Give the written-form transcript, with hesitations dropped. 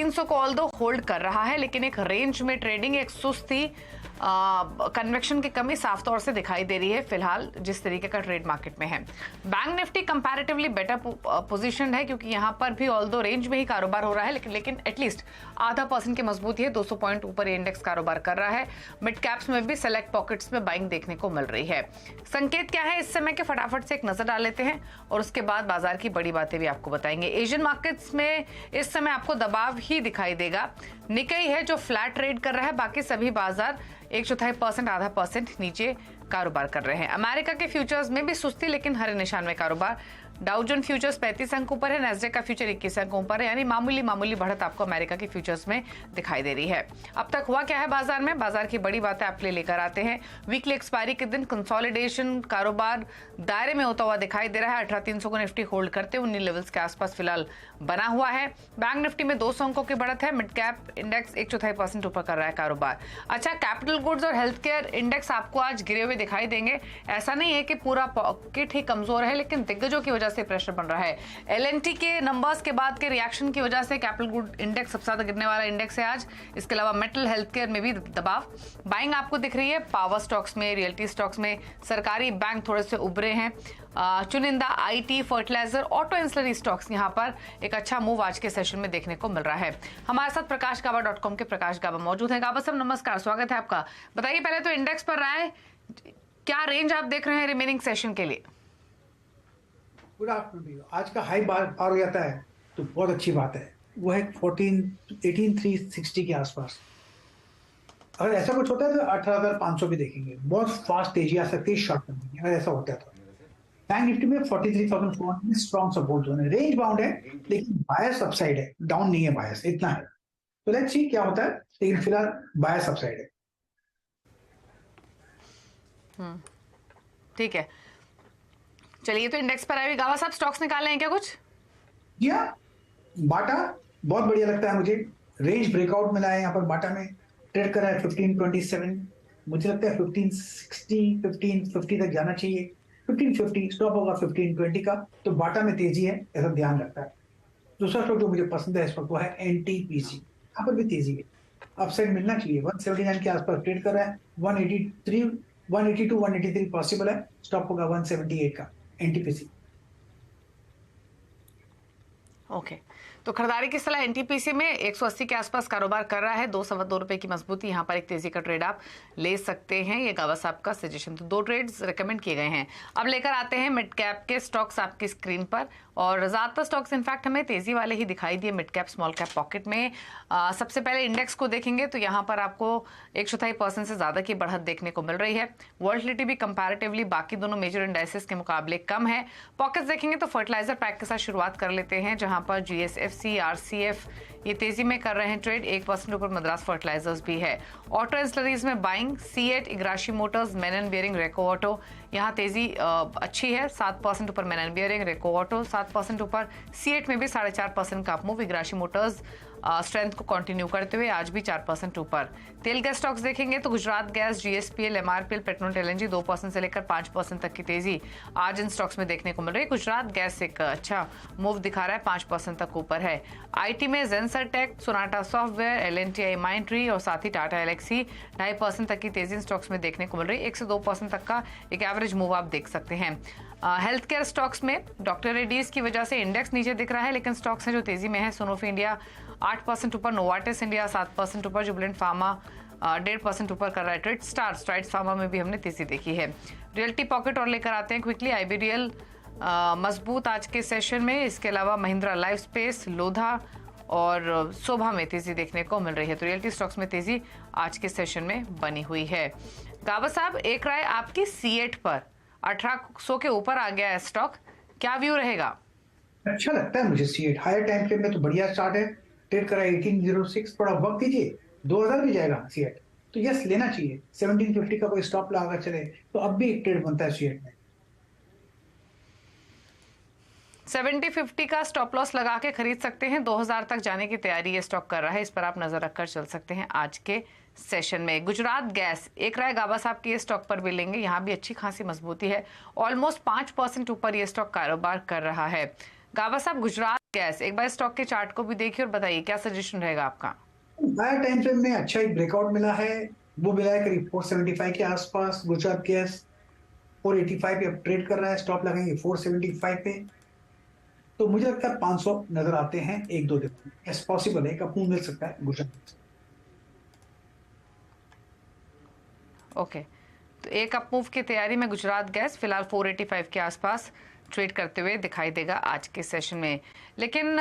18,300 को although hold कर रहा है, लेकिन एक रेंज में ट्रेडिंग, एक सुस्ती, कन्वेक्शन की कमी साफ तौर से दिखाई दे रही है फिलहाल जिस तरीके का ट्रेड मार्केट में है। Bank Nifty comparatively better position है क्योंकि यहां पर भी ऑल्दो रेंज में ही कारोबार हो रहा है, लेकिन एटलीस्ट 0.5% की मजबूती है। 200 पॉइंट ऊपर इंडेक्स कारोबार कर रहा है। मिड कैप्स में भी सेलेक्ट पॉकेट्स में बाइंग देखने को मिल रही है। संकेत क्या है इस समय के, फटाफट से एक नजर डाल लेते हैं और उसके बाद बाजार की बड़ी बातें भी आपको बताएंगे। एशियन मार्केट्स में इस समय आपको दबाव ही दिखाई देगा। निकाई है जो फ्लैट ट्रेड कर रहा है, बाकी सभी बाजार 1/4%, 0.5% नीचे कारोबार कर रहे हैं। अमेरिका के फ्यूचर्स में भी सुस्ती, लेकिन हरे निशान में कारोबार। डाउ जोन्स फ्यूचर्स 35 अंक ऊपर है, नैस्डैक का फ्यूचर 21 अंक ऊपर है, यानी मामूली बढ़त आपको अमेरिका के फ्यूचर्स में दिखाई दे रही है। अब तक हुआ क्या है बाजार में, बाजार की बड़ी बातें आपके लिए लेकर आते हैं। वीकली एक्सपायरी के दिन कंसोलिडेशन कारोबार दायरे में होता हुआ दिखाई दे रहा है। 18,300 को निफ्टी होल्ड करते हुए 19 लेवल्स के आसपास फिलहाल बना हुआ है। बैंक निफ्टी में 200 अंकों की बढ़त है। मिड कैप इंडेक्स 1/4% ऊपर कर रहा है कारोबार। अच्छा, कैपिटल गुड्स और हेल्थ केयर इंडेक्स आपको आज गिरे हुए दिखाई देंगे। ऐसा नहीं है कि पूरा पॉकेट ही कमजोर है, लेकिन दिग्गजों की वजह से प्रेशर बन रहा है। एलएनटी के नंबर्स के बाद के रिएक्शन की वजह से कैपिटल गुड इंडेक्स सबसे ज्यादा गिरने वाला इंडेक्स है आज। इसके अलावा मेटल, हेल्थ केयर में भी दबाव। बाइंग आपको दिख रही है पावर स्टॉक्स में, रियल्टी स्टॉक्स में। सरकारी बैंक थोड़े से उभरे हैं। चुनिंदा IT, fertiliser, auto ancillary stocks यहां पर एक अच्छा मूव आज के सेशन में देखने को मिल रहा है। हमारे साथ प्रकाशगाबा.com के प्रकाश गाबा मौजूद हैं। गाबा साहब नमस्कार, स्वागत है आपका। बताइए पहले तो इंडेक्स पर राय, क्या रेंज आप देख रहे हैं रिमेनिंग सेशन के लिए? Good afternoon. आज का हाई बार पार हो जाता है तो बहुत अच्छी बात है। वो है 18,360 के आसपास। अगर ऐसा कुछ होता है तो 18,500 भी देखेंगे। बहुत फास्ट तेजी आ सकती है शॉर्ट टर्म में अगर ऐसा होता है तो। बैंक निफ्टी में 43,400 में स्ट्रॉन्ग सपोर्ट जोन है, रेंज बाउंड है, लेकिन बायस अपसाइड है, डाउन नहीं है बायस, इतना है। तो लेट्स सी क्या होता है, लेकिन फिलहाल बायस अपसाइड है। ठीक है, चलिए तो इंडेक्स पर आए। गावा साहब स्टॉक्स निकाले हैं क्या कुछ? जी हाँ, बाटा बहुत बढ़िया लगता है मुझे। रेंज ब्रेकआउट मिला है यहाँ पर, बाटा में ट्रेड कर रहा है 1527। मुझे लगता है 1560, 1550 तक जाना चाहिए। 1550 स्टॉप होगा 1520 का, तो बाटा में तेजी है, ऐसा ध्यान रखता है। दूसरा स्टॉक जो मुझे पसंद है इस वक्त वो है एनटीपीसी। यहाँ पर भी तेजी है, अपसाइड मिलना चाहिए। 179 के आसपास ट्रेड कर रहा है। 182, 183 पॉसिबल है, स्टॉप होगा 178 का एनटीपीसी। ओके, तो खरीदारी की सलाह एनटीपीसी में 180 के आसपास कारोबार कर रहा है। 2 रुपए की मजबूती, यहाँ पर एक तेजी का ट्रेड आप ले सकते हैं। ये गावा साहब का सजेशन। तो 2 ट्रेड्स रेकमेंड किए गए हैं। अब लेकर आते हैं मिड कैप के स्टॉक्स आपकी स्क्रीन पर, और ज्यादातर स्टॉक्स इनफैक्ट हमें तेजी वाले ही दिखाई दिए mid cap small cap pocket में। सबसे पहले इंडेक्स को देखेंगे तो यहाँ पर आपको 1/4% से ज्यादा की बढ़त देखने को मिल रही है। वॉलेटिलिटी भी कंपैरेटिवली बाकी दोनों मेजर इंडाइसेस के मुकाबले कम है। पॉकेट्स देखेंगे तो फर्टिलाइजर पैक के साथ शुरुआत कर लेते हैं, जहां पर जीएसएफसी, आरसीएफ ये तेजी में कर रहे हैं ट्रेड। 1% ऊपर मद्रास फर्टिलाइजर्स भी है। ऑटो एंसिलरीज में बाइंग, CEAT, Igarashi motors, Menon bearing, Rico auto, यहाँ तेजी अच्छी है। 7% ऊपर मेनन बियरिंग, रेको ऑटो 7% ऊपर, सीएट में भी 4.5% का अपमूव। इग्राशी मोटर्स स्ट्रेंथ को कंटिन्यू करते हुए आज भी 4% ऊपर। तेल गैस स्टॉक्स देखेंगे तो Gujarat gas, GSPL, MRPL, Petronet LNG 2% से लेकर 5% तक की तेजी आज इन स्टॉक्स में देखने को मिल रही है। गुजरात गैस एक अच्छा मूव दिखा रहा है, 5% तक ऊपर है। आईटी में Zensar tech, Sonata software, L N T I Mindtree और साथ ही टाटा एलेक्सी 2.5% तक की तेजी इन स्टॉक्स में देखने को मिल रही है। 1 से 2% तक का एक एवरेज मूव आप देख सकते हैं। हेल्थ केयर स्टॉक्स में डॉक्टर रेड्डीज की वजह से इंडेक्स नीचे दिख रहा है, लेकिन स्टॉक्स हैं जो तेजी में है। सोनोफी इंडिया 8% ऊपर, नोवार्टिस इंडिया 7% ऊपर, जुबिलेंट फार्मा 1.5% ऊपर कर रहा है ट्रेड। स्ट्राइड्स फार्मा में भी हमने तेजी देखी है। रियल्टी पॉकेट और लेकर आते हैं क्विकली। आईबीडीएल मजबूत आज के सेशन में। इसके अलावा महिंद्रा लाइफ स्पेस, लोधा और शोभा में तेजी देखने को मिल रही है। तो रियल्टी स्टॉक्स में तेजी आज के सेशन में बनी हुई है। गाबा साहब एक राय आपकी सीएट पर, 1800 के ऊपर आ गया है स्टॉक, क्या व्यू रहेगा? अच्छा लगता है मुझे सीएट। हायर टाइम फ्रेम में तो बढ़िया स्टार्ट है, ट्रेड करा 1806। थोड़ा वक्त दीजिए, 2000 भी जाएगा सीएट, तो यस लेना चाहिए। 1750 का कोई स्टॉप लगा चले तो अब भी एक ट्रेड बनता है सीएट में। 70-50 का स्टॉप लॉस लगा के खरीद सकते हैं। 2000 तक जाने की तैयारी ये स्टॉक कर रहा है, इस पर आप नजर रखकर चल सकते हैं आज के सेशन में। गुजरात गैस एक राय गाबा साहब की स्टॉक पर भी लेंगे, यहाँ भी अच्छी खासी मजबूती है। ऑलमोस्ट 5% ऊपर ये स्टॉक कारोबार कर रहा है। गाबा साहब गुजरात गैस, एक बार स्टॉक के चार्ट को भी देखिए और बताइए क्या सजेशन रहेगा आपका। बायर टाइम फ्रेम में अच्छा एक ब्रेकआउट मिला है, वो मिला है करीब 475 के आसपास। गुजरात गैस 485 पे अब ट्रेड कर रहा है, स्टॉप लगाएंगे 475 पे। तो मुझे लगता है 500 नजर आते हैं एक दो दिन में। यस, पॉसिबल है, एक अप मूव मिल सकता है गुजरात। ओके, तो एक अप मूव की तैयारी में गुजरात गैस फिलहाल 485 के आसपास ट्रेड करते हुए दिखाई देगा आज के सेशन में। लेकिन